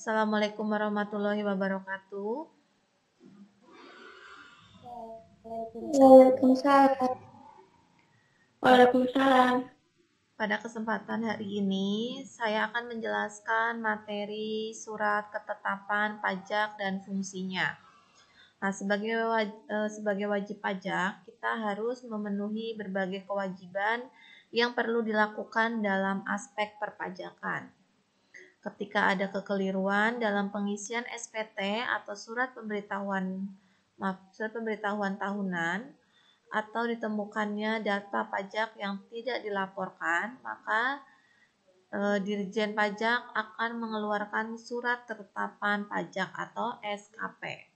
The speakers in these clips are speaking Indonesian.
Assalamualaikum warahmatullahi wabarakatuh. Waalaikumsalam. Waalaikumsalam. Pada kesempatan hari ini, saya akan menjelaskan materi surat ketetapan pajak dan fungsinya. Nah, sebagai wajib pajak, kita harus memenuhi berbagai kewajiban yang perlu dilakukan dalam aspek perpajakan. Ketika ada kekeliruan dalam pengisian SPT atau surat pemberitahuan tahunan, atau ditemukannya data pajak yang tidak dilaporkan, maka Dirjen Pajak akan mengeluarkan surat ketetapan pajak atau SKP.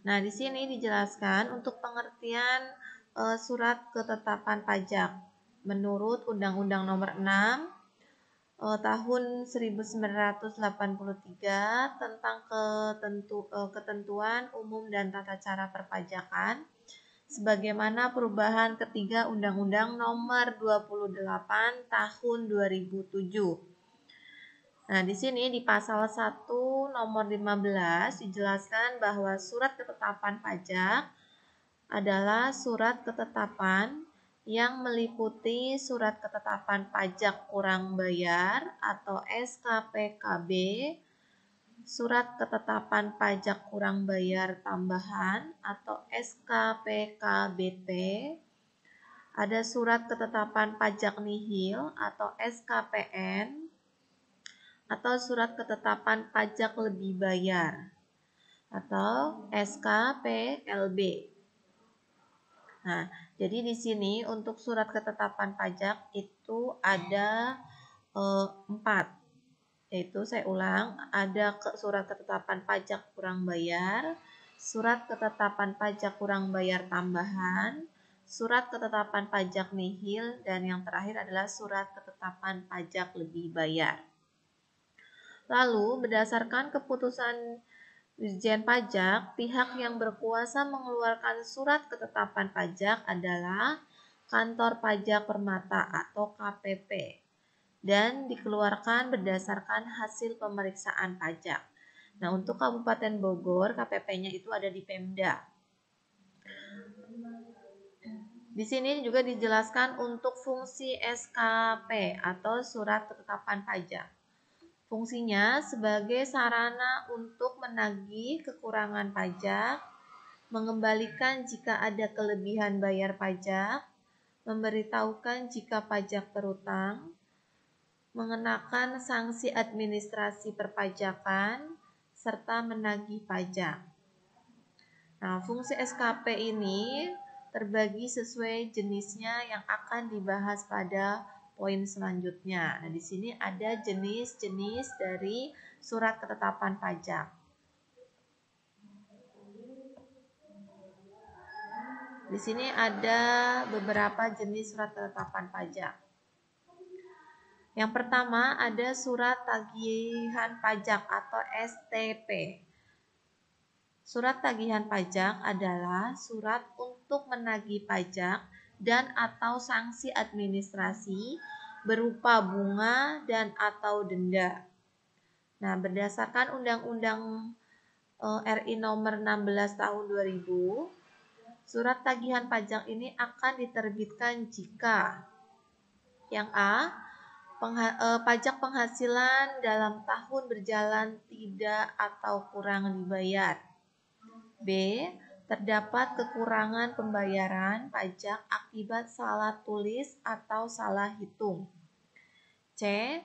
Nah, di sini dijelaskan untuk pengertian surat ketetapan pajak menurut Undang-Undang Nomor 6 tahun 1983 tentang ketentuan umum dan tata cara perpajakan, sebagaimana perubahan ketiga Undang-Undang Nomor 28 tahun 2007. Nah, di sini di pasal 1 nomor 15 dijelaskan bahwa surat ketetapan pajak adalah surat ketetapan yang meliputi surat ketetapan pajak kurang bayar atau SKPKB, surat ketetapan pajak kurang bayar tambahan atau SKPKBT, ada surat ketetapan pajak nihil atau SKPN, atau surat ketetapan pajak lebih bayar atau SKPLB. Nah, jadi di sini untuk surat ketetapan pajak itu ada 4. Yaitu saya ulang, ada surat ketetapan pajak kurang bayar, surat ketetapan pajak kurang bayar tambahan, surat ketetapan pajak nihil, dan yang terakhir adalah surat ketetapan pajak lebih bayar. Lalu, berdasarkan keputusan Dirjen Pajak, pihak yang berkuasa mengeluarkan surat ketetapan pajak adalah Kantor Pajak Permata atau KPP dan dikeluarkan berdasarkan hasil pemeriksaan pajak. Nah, untuk Kabupaten Bogor, KPP-nya itu ada di Pemda. Di sini juga dijelaskan untuk fungsi SKP atau Surat Ketetapan Pajak. Fungsinya sebagai sarana untuk menagih kekurangan pajak, mengembalikan jika ada kelebihan bayar pajak, memberitahukan jika pajak terutang, mengenakan sanksi administrasi perpajakan, serta menagih pajak. Nah, fungsi SKP ini terbagi sesuai jenisnya yang akan dibahas pada poin selanjutnya. Nah, di sini ada jenis-jenis dari surat ketetapan pajak. Di sini ada beberapa jenis surat ketetapan pajak. Yang pertama ada surat tagihan pajak atau STP. Surat tagihan pajak adalah surat untuk menagih pajak dan atau sanksi administrasi berupa bunga dan atau denda. Nah, berdasarkan Undang-Undang RI Nomor 16 Tahun 2000, surat tagihan pajak ini akan diterbitkan jika yang A, pajak penghasilan dalam tahun berjalan tidak atau kurang dibayar. B. Terdapat kekurangan pembayaran pajak akibat salah tulis atau salah hitung. C.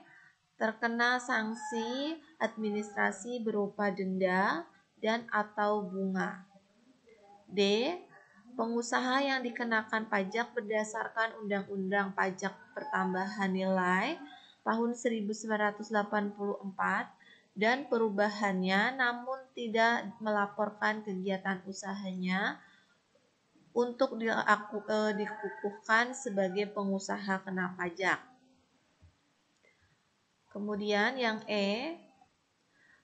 Terkena sanksi administrasi berupa denda dan atau bunga. D. Pengusaha yang dikenakan pajak berdasarkan Undang-Undang Pajak Pertambahan Nilai tahun 1984 dan perubahannya namun tidak melaporkan kegiatan usahanya untuk dikukuhkan sebagai pengusaha kena pajak. Kemudian yang E,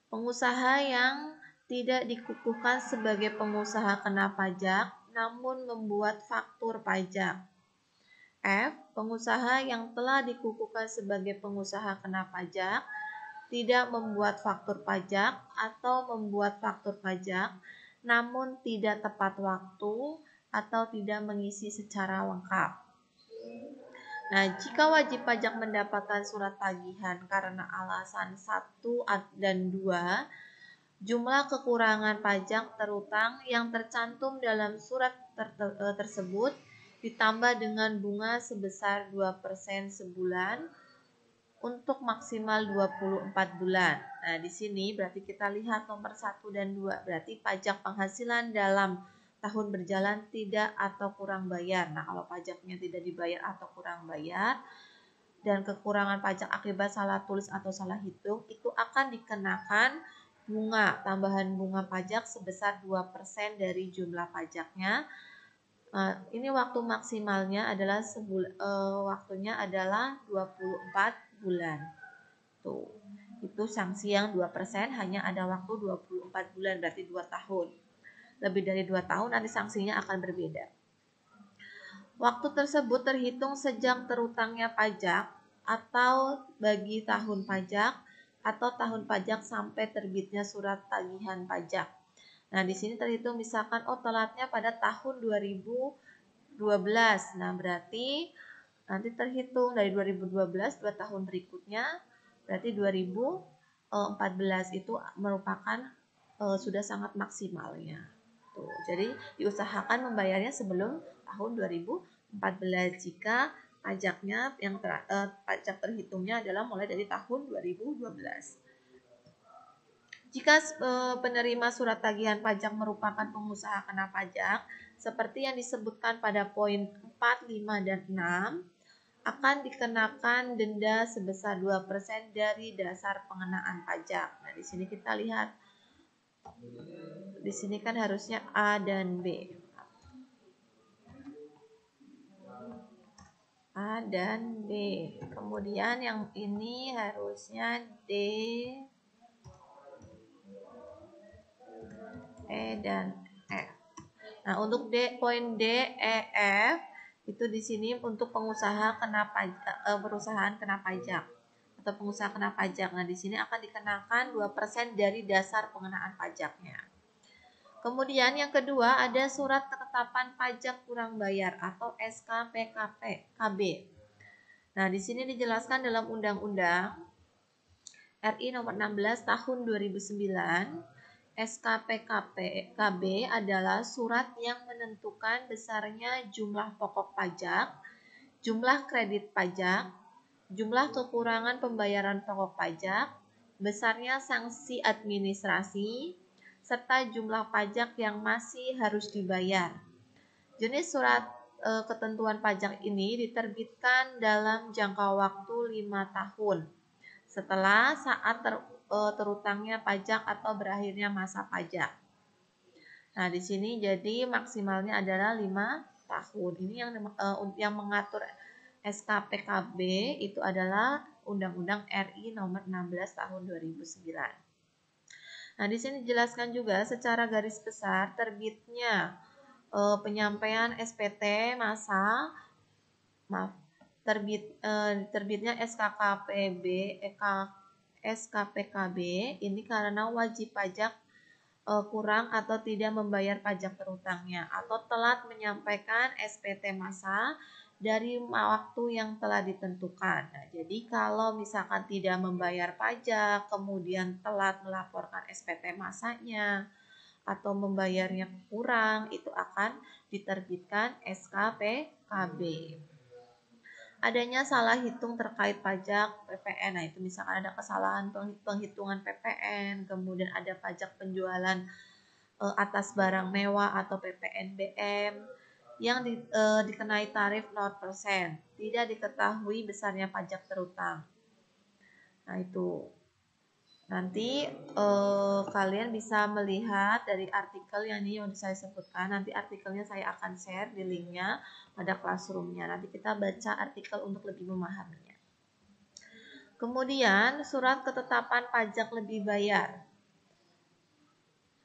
pengusaha yang tidak dikukuhkan sebagai pengusaha kena pajak namun membuat faktur pajak. F, pengusaha yang telah dikukuhkan sebagai pengusaha kena pajak tidak membuat faktur pajak atau membuat faktur pajak namun tidak tepat waktu atau tidak mengisi secara lengkap. Nah, jika wajib pajak mendapatkan surat tagihan karena alasan 1 dan 2, jumlah kekurangan pajak terutang yang tercantum dalam surat tersebut ditambah dengan bunga sebesar 2% sebulan untuk maksimal 24 bulan. Nah, di sini berarti kita lihat nomor 1 dan 2, berarti pajak penghasilan dalam tahun berjalan tidak atau kurang bayar. Nah, kalau pajaknya tidak dibayar atau kurang bayar dan kekurangan pajak akibat salah tulis atau salah hitung, itu akan dikenakan bunga, tambahan bunga pajak sebesar 2% dari jumlah pajaknya. Ini waktu maksimalnya adalah waktunya adalah 24 bulan. Tuh, itu sanksi yang 2% hanya ada waktu 24 bulan, berarti 2 tahun. Lebih dari 2 tahun nanti sanksinya akan berbeda. Waktu tersebut terhitung sejak terutangnya pajak atau bagi tahun pajak atau tahun pajak sampai terbitnya surat tagihan pajak. Nah, di sini terhitung misalkan telatnya pada tahun 2012. Nah, berarti nanti terhitung dari 2012 2 tahun berikutnya, berarti 2014 itu merupakan sudah sangat maksimalnya. Tuh, jadi diusahakan membayarnya sebelum tahun 2014 jika pajaknya pajak terhitungnya adalah mulai dari tahun 2012. Jika penerima surat tagihan pajak merupakan pengusaha kena pajak, seperti yang disebutkan pada poin 4, 5, dan 6, akan dikenakan denda sebesar 2% dari dasar pengenaan pajak. Nah, di sini kita lihat. Di sini kan harusnya A dan B. A dan B. Kemudian yang ini harusnya D, E, dan F. Nah, untuk poin D, E, F itu di sini untuk pengusaha kena pajak, perusahaan kena pajak atau pengusaha kena pajak. Nah, di sini akan dikenakan 2% dari dasar pengenaan pajaknya. Kemudian yang kedua ada surat ketetapan pajak kurang bayar atau SKPKB. Nah, di sini dijelaskan dalam Undang-Undang RI nomor 16 tahun 2009, SKPKB adalah surat yang menentukan besarnya jumlah pokok pajak, jumlah kredit pajak, jumlah kekurangan pembayaran pokok pajak, besarnya sanksi administrasi, serta jumlah pajak yang masih harus dibayar. Jenis surat ketentuan pajak ini diterbitkan dalam jangka waktu 5 tahun setelah saat terutangnya pajak atau berakhirnya masa pajak. Nah, di sini jadi maksimalnya adalah 5 tahun. Ini yang mengatur SKPKB itu adalah Undang-Undang RI nomor 16 tahun 2009. Nah, di sini dijelaskan juga secara garis besar terbitnya penyampaian SPT masa, terbitnya SKPKB ini karena wajib pajak kurang atau tidak membayar pajak terutangnya atau telat menyampaikan SPT masa dari waktu yang telah ditentukan. Nah, jadi kalau misalkan tidak membayar pajak, kemudian telat melaporkan SPT masanya, atau membayarnya kurang, itu akan diterbitkan SKPKB. Adanya salah hitung terkait pajak PPN, nah itu misalkan ada kesalahan penghitungan PPN, kemudian ada pajak penjualan atas barang mewah atau PPNBM, yang dikenai tarif 0%, tidak diketahui besarnya pajak terutang. Nah, itu nanti kalian bisa melihat dari artikel yang saya sebutkan. Nanti artikelnya saya akan share di linknya pada classroomnya. Nanti kita baca artikel untuk lebih memahaminya. Kemudian surat ketetapan pajak lebih bayar.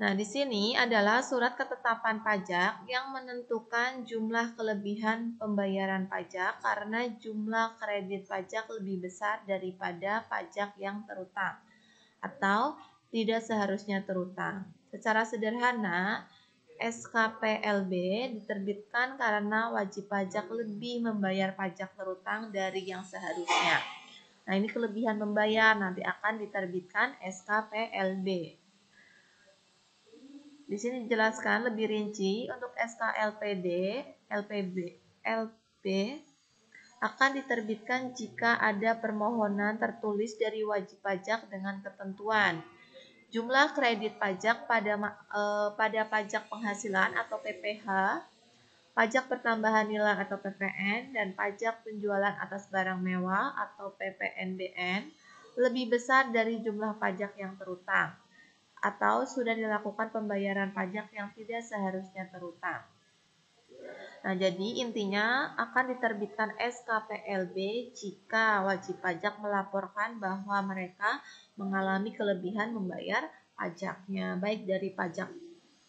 Nah, di sini adalah surat ketetapan pajak yang menentukan jumlah kelebihan pembayaran pajak karena jumlah kredit pajak lebih besar daripada pajak yang terutang. atau tidak seharusnya terutang. Secara sederhana, SKPLB diterbitkan karena wajib pajak lebih membayar pajak terutang dari yang seharusnya. Nah, ini kelebihan membayar, nanti akan diterbitkan SKPLB. Di sini dijelaskan lebih rinci untuk SKLPD, LP akan diterbitkan jika ada permohonan tertulis dari wajib pajak dengan ketentuan jumlah kredit pajak pada pajak penghasilan atau PPh, pajak pertambahan nilai atau PPN, dan pajak penjualan atas barang mewah atau PPNBN lebih besar dari jumlah pajak yang terutang, atau sudah dilakukan pembayaran pajak yang tidak seharusnya terutang. Nah, jadi intinya akan diterbitkan SKPLB jika wajib pajak melaporkan bahwa mereka mengalami kelebihan membayar pajaknya, baik dari pajak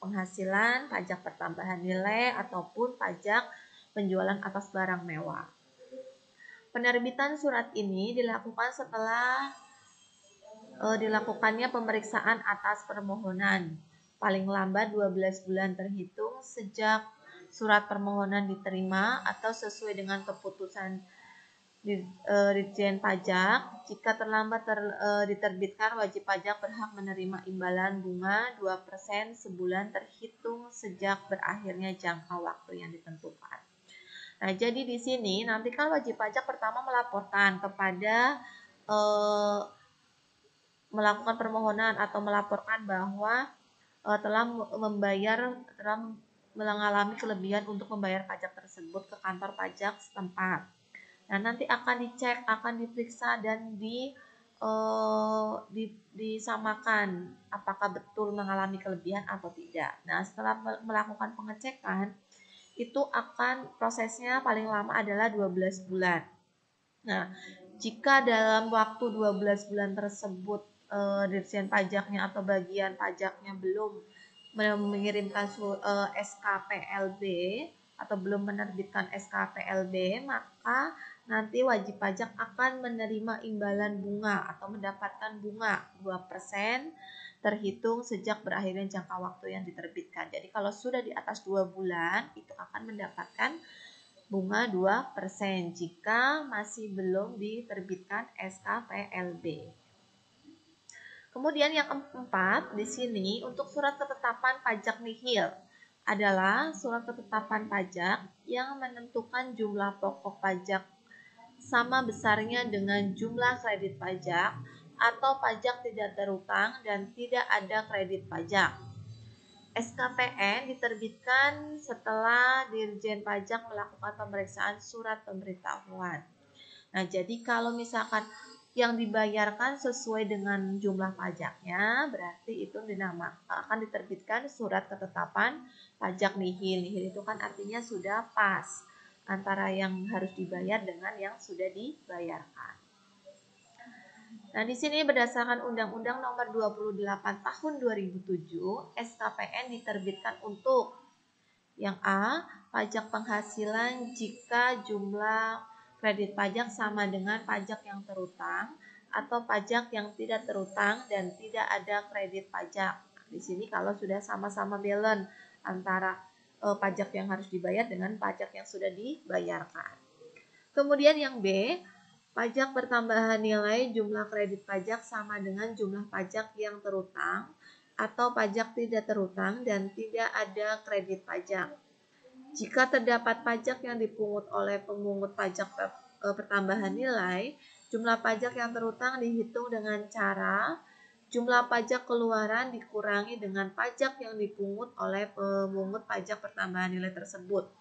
penghasilan, pajak pertambahan nilai, ataupun pajak penjualan atas barang mewah. Penerbitan surat ini dilakukan setelah dilakukannya pemeriksaan atas permohonan, paling lambat 12 bulan terhitung sejak surat permohonan diterima atau sesuai dengan keputusan Ditjen Pajak. Jika terlambat diterbitkan, wajib pajak berhak menerima imbalan bunga 2% sebulan terhitung sejak berakhirnya jangka waktu yang ditentukan. Nah, jadi di sini nanti kan wajib pajak pertama melaporkan kepada melakukan permohonan atau melaporkan bahwa telah mengalami kelebihan untuk membayar pajak tersebut ke kantor pajak setempat. Nah, nanti akan dicek, akan diperiksa, dan disamakan apakah betul mengalami kelebihan atau tidak. Nah, setelah melakukan pengecekan, itu akan prosesnya paling lama adalah 12 bulan. Nah, jika dalam waktu 12 bulan tersebut Dirjen Pajaknya atau bagian pajaknya belum mengirimkan SKPLB atau belum menerbitkan SKPLB, maka nanti wajib pajak akan menerima imbalan bunga atau mendapatkan bunga 2% terhitung sejak berakhirnya jangka waktu yang diterbitkan. Jadi kalau sudah di atas 2 bulan, itu akan mendapatkan bunga 2% jika masih belum diterbitkan SKPLB. Kemudian yang keempat di sini untuk surat ketetapan pajak nihil adalah surat ketetapan pajak yang menentukan jumlah pokok pajak sama besarnya dengan jumlah kredit pajak atau pajak tidak terutang dan tidak ada kredit pajak. SKPN diterbitkan setelah Dirjen Pajak melakukan pemeriksaan surat pemberitahuan. Nah, jadi kalau misalkan yang dibayarkan sesuai dengan jumlah pajaknya, berarti itu akan diterbitkan surat ketetapan pajak nihil. Nihil itu kan artinya sudah pas antara yang harus dibayar dengan yang sudah dibayarkan. Nah, di sini berdasarkan Undang-Undang Nomor 28 Tahun 2007, SKPN diterbitkan untuk yang A, pajak penghasilan jika jumlah kredit pajak sama dengan pajak yang terutang atau pajak yang tidak terutang dan tidak ada kredit pajak. Di sini kalau sudah sama-sama balance antara pajak yang harus dibayar dengan pajak yang sudah dibayarkan. Kemudian yang B, pajak pertambahan nilai jumlah kredit pajak sama dengan jumlah pajak yang terutang atau pajak tidak terutang dan tidak ada kredit pajak. Jika terdapat pajak yang dipungut oleh pemungut pajak pertambahan nilai, jumlah pajak yang terutang dihitung dengan cara jumlah pajak keluaran dikurangi dengan pajak yang dipungut oleh pemungut pajak pertambahan nilai tersebut.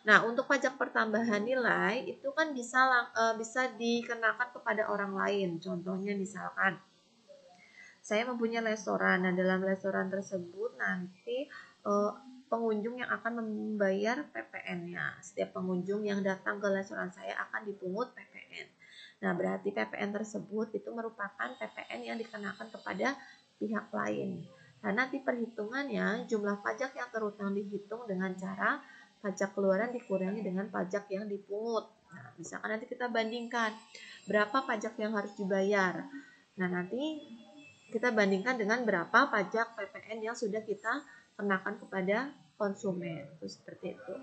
Nah, untuk pajak pertambahan nilai itu kan bisa dikenakan kepada orang lain. Contohnya misalkan saya mempunyai restoran, nah dalam restoran tersebut nanti pengunjung yang akan membayar PPN-nya. Setiap pengunjung yang datang ke restoran saya akan dipungut PPN. Nah, berarti PPN tersebut itu merupakan PPN yang dikenakan kepada pihak lain. Nah, nanti perhitungannya jumlah pajak yang terutang dihitung dengan cara pajak keluaran dikurangi dengan pajak yang dipungut. Nah, misalkan nanti kita bandingkan berapa pajak yang harus dibayar. Nah, nanti kita bandingkan dengan berapa pajak PPN yang sudah kita kenakan kepada konsumen. Itu seperti itu.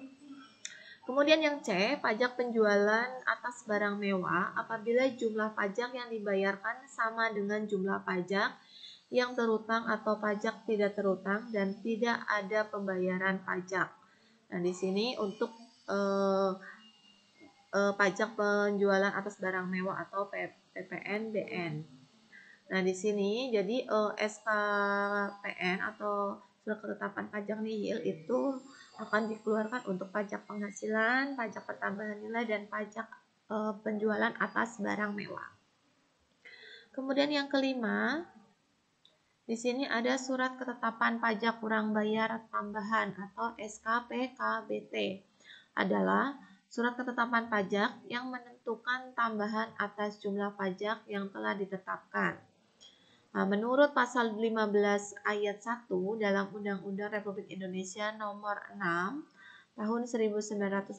Kemudian yang C, pajak penjualan atas barang mewah apabila jumlah pajak yang dibayarkan sama dengan jumlah pajak yang terutang atau pajak tidak terutang dan tidak ada pembayaran pajak. Nah, di sini untuk pajak penjualan atas barang mewah atau PPNBM. Nah, di sini jadi SKPN atau surat ketetapan pajak nihil itu akan dikeluarkan untuk pajak penghasilan, pajak pertambahan nilai, dan pajak penjualan atas barang mewah. Kemudian yang kelima, di sini ada surat ketetapan pajak kurang bayar tambahan atau SKPKBT. Adalah surat ketetapan pajak yang menentukan tambahan atas jumlah pajak yang telah ditetapkan. Nah, menurut pasal 15 ayat 1 dalam Undang-Undang Republik Indonesia nomor 6 tahun 1983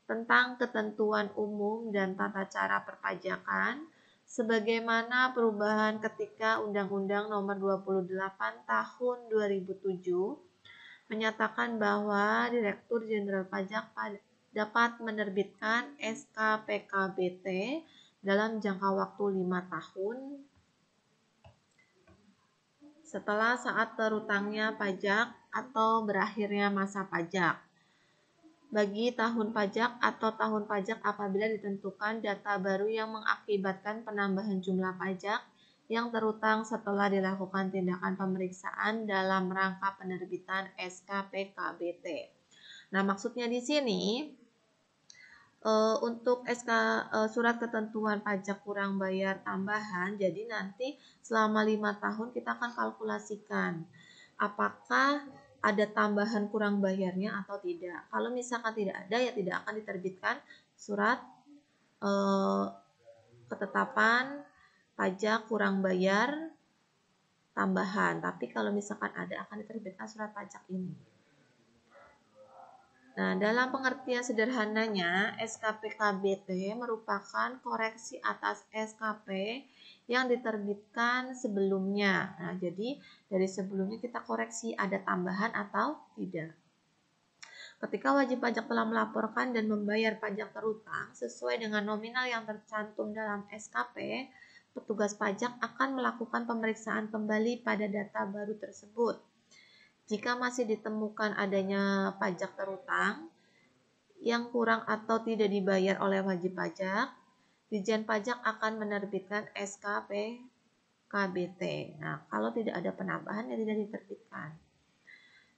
tentang ketentuan umum dan tata cara perpajakan, sebagaimana perubahan ketika Undang-Undang nomor 28 tahun 2007 menyatakan bahwa Direktur Jenderal Pajak dapat menerbitkan SKPKBT dalam jangka waktu 5 tahun setelah saat terutangnya pajak atau berakhirnya masa pajak. Bagi tahun pajak atau tahun pajak apabila ditentukan data baru yang mengakibatkan penambahan jumlah pajak yang terutang setelah dilakukan tindakan pemeriksaan dalam rangka penerbitan SKPKBT. Nah, maksudnya di sini untuk surat ketentuan pajak kurang bayar tambahan, jadi nanti selama 5 tahun kita akan kalkulasikan apakah ada tambahan kurang bayarnya atau tidak. Kalau misalkan tidak ada, ya tidak akan diterbitkan surat ketetapan pajak kurang bayar tambahan. Tapi kalau misalkan ada, akan diterbitkan surat pajak ini. Nah, dalam pengertian sederhananya, SKPKBT merupakan koreksi atas SKP yang diterbitkan sebelumnya. Nah, jadi dari sebelumnya kita koreksi ada tambahan atau tidak. Ketika wajib pajak telah melaporkan dan membayar pajak terutang sesuai dengan nominal yang tercantum dalam SKP, petugas pajak akan melakukan pemeriksaan kembali pada data baru tersebut. Jika masih ditemukan adanya pajak terutang yang kurang atau tidak dibayar oleh wajib pajak, Ditjen Pajak akan menerbitkan SKPKBT. Nah, kalau tidak ada penambahan, ya tidak diterbitkan.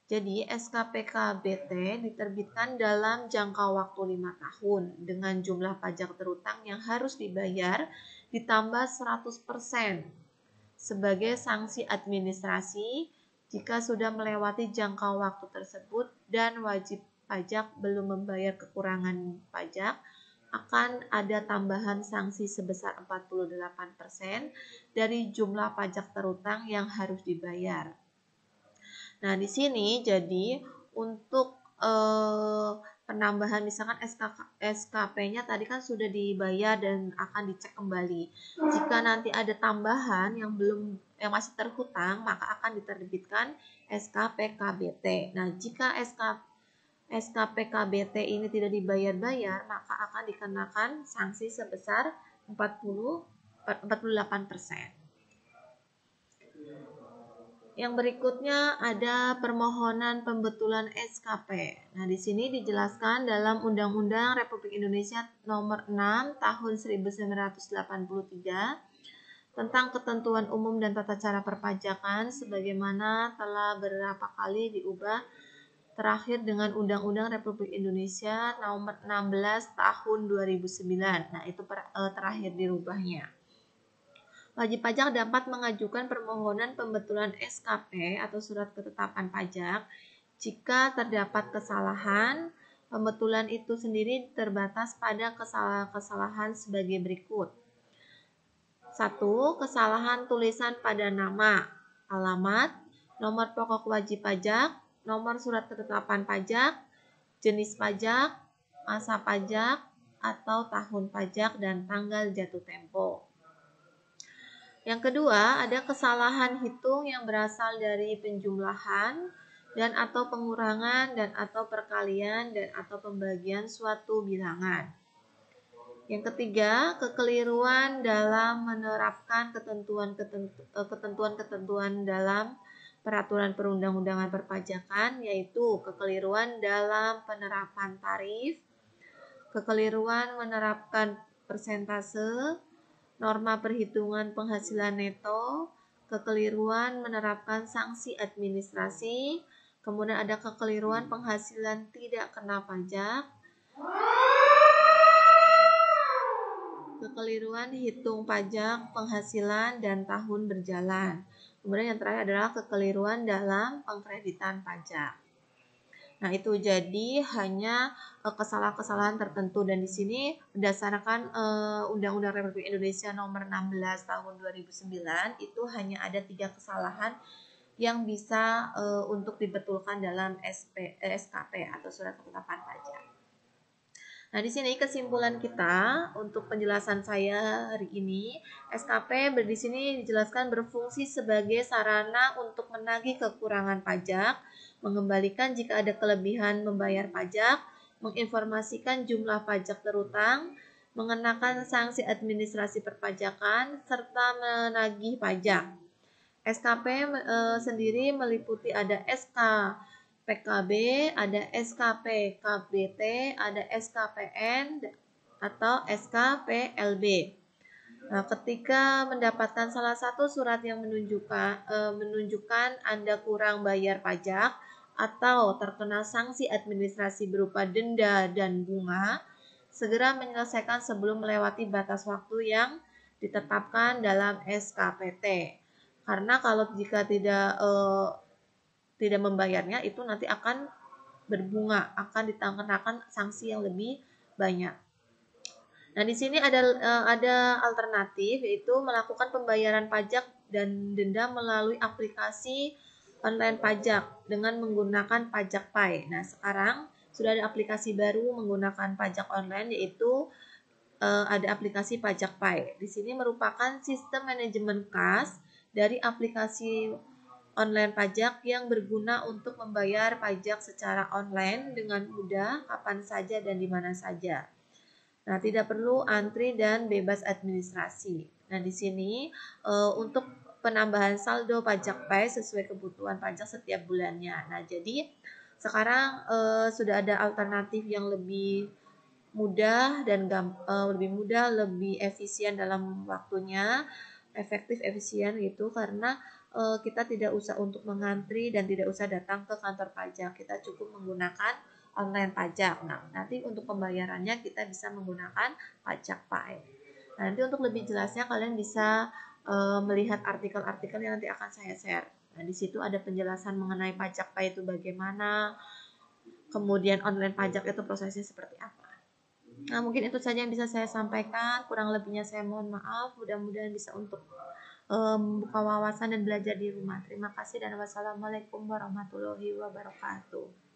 Jadi, SKPKBT diterbitkan dalam jangka waktu 5 tahun dengan jumlah pajak terutang yang harus dibayar ditambah 100% sebagai sanksi administrasi jika sudah melewati jangka waktu tersebut dan wajib pajak belum membayar kekurangan pajak, akan ada tambahan sanksi sebesar 48% dari jumlah pajak terutang yang harus dibayar. Nah, di sini jadi untuk penambahan misalkan SKP-nya tadi kan sudah dibayar dan akan dicek kembali. Jika nanti ada tambahan yang masih terhutang, maka akan diterbitkan SKPKBT. Nah, jika SKPKBT ini tidak dibayar-bayar, maka akan dikenakan sanksi sebesar 48%. Yang berikutnya ada permohonan pembetulan SKP. Nah, di sini dijelaskan dalam Undang-Undang Republik Indonesia Nomor 6 Tahun 1983 tentang ketentuan umum dan tata cara perpajakan sebagaimana telah beberapa kali diubah terakhir dengan Undang-Undang Republik Indonesia Nomor 16 Tahun 2009. Nah, itu terakhir dirubahnya. Wajib pajak dapat mengajukan permohonan pembetulan SKP atau surat ketetapan pajak jika terdapat kesalahan. Pembetulan itu sendiri terbatas pada kesalahan sebagai berikut. 1. Kesalahan tulisan pada nama, alamat, nomor pokok wajib pajak, nomor surat ketetapan pajak, jenis pajak, masa pajak, atau tahun pajak dan tanggal jatuh tempo. Yang kedua, ada kesalahan hitung yang berasal dari penjumlahan dan atau pengurangan dan atau perkalian dan atau pembagian suatu bilangan. Yang ketiga, kekeliruan dalam menerapkan ketentuan-ketentuan dalam peraturan perundang-undangan perpajakan, yaitu kekeliruan dalam penerapan tarif, kekeliruan menerapkan persentase, norma perhitungan penghasilan neto, kekeliruan menerapkan sanksi administrasi, kemudian ada kekeliruan penghasilan tidak kena pajak, kekeliruan hitung pajak, penghasilan, dan tahun berjalan. Kemudian yang terakhir adalah kekeliruan dalam pengkreditan pajak. Nah, itu jadi hanya kesalahan-kesalahan tertentu, dan di sini berdasarkan Undang-Undang Republik Indonesia Nomor 16 Tahun 2009 itu hanya ada 3 kesalahan yang bisa untuk dibetulkan dalam SKP atau Surat Ketetapan Pajak. Nah, di sini kesimpulan kita untuk penjelasan saya hari ini, SKP di sini dijelaskan berfungsi sebagai sarana untuk menagih kekurangan pajak, mengembalikan jika ada kelebihan membayar pajak, menginformasikan jumlah pajak terutang, mengenakan sanksi administrasi perpajakan, serta menagih pajak. SKP sendiri meliputi ada SK PKB, ada SKP KBT, ada SKPN atau SKPLB. Nah, ketika mendapatkan salah satu surat yang menunjukkan Anda kurang bayar pajak atau terkena sanksi administrasi berupa denda dan bunga, segera menyelesaikan sebelum melewati batas waktu yang ditetapkan dalam SKPT. Karena kalau jika tidak membayarnya itu nanti akan berbunga, akan dikenakan sanksi yang lebih banyak. Nah, di sini ada alternatif, yaitu melakukan pembayaran pajak dan denda melalui aplikasi online pajak dengan menggunakan Pajak Pai. Nah, sekarang sudah ada aplikasi baru menggunakan pajak online, yaitu ada aplikasi Pajak Pai. Di sini merupakan sistem manajemen kas dari aplikasi online pajak yang berguna untuk membayar pajak secara online dengan mudah, kapan saja dan di mana saja. Nah, tidak perlu antri dan bebas administrasi. Nah, di sini untuk penambahan saldo Pajak Pai sesuai kebutuhan pajak setiap bulannya. Nah, jadi sekarang sudah ada alternatif yang lebih mudah dan lebih efisien dalam waktunya, efektif, efisien gitu, karena kita tidak usah untuk mengantri dan tidak usah datang ke kantor pajak, kita cukup menggunakan online pajak. Nah, nanti untuk pembayarannya kita bisa menggunakan Pajak Pai. Nah, nanti untuk lebih jelasnya kalian bisa melihat artikel-artikel yang nanti akan saya share. Nah, di situ ada penjelasan mengenai Pajak Pai itu bagaimana, kemudian online pajak itu prosesnya seperti apa. Nah, mungkin itu saja yang bisa saya sampaikan. Kurang lebihnya saya mohon maaf. Mudah-mudahan bisa untuk membuka wawasan dan belajar di rumah. Terima kasih dan wassalamualaikum warahmatullahi wabarakatuh.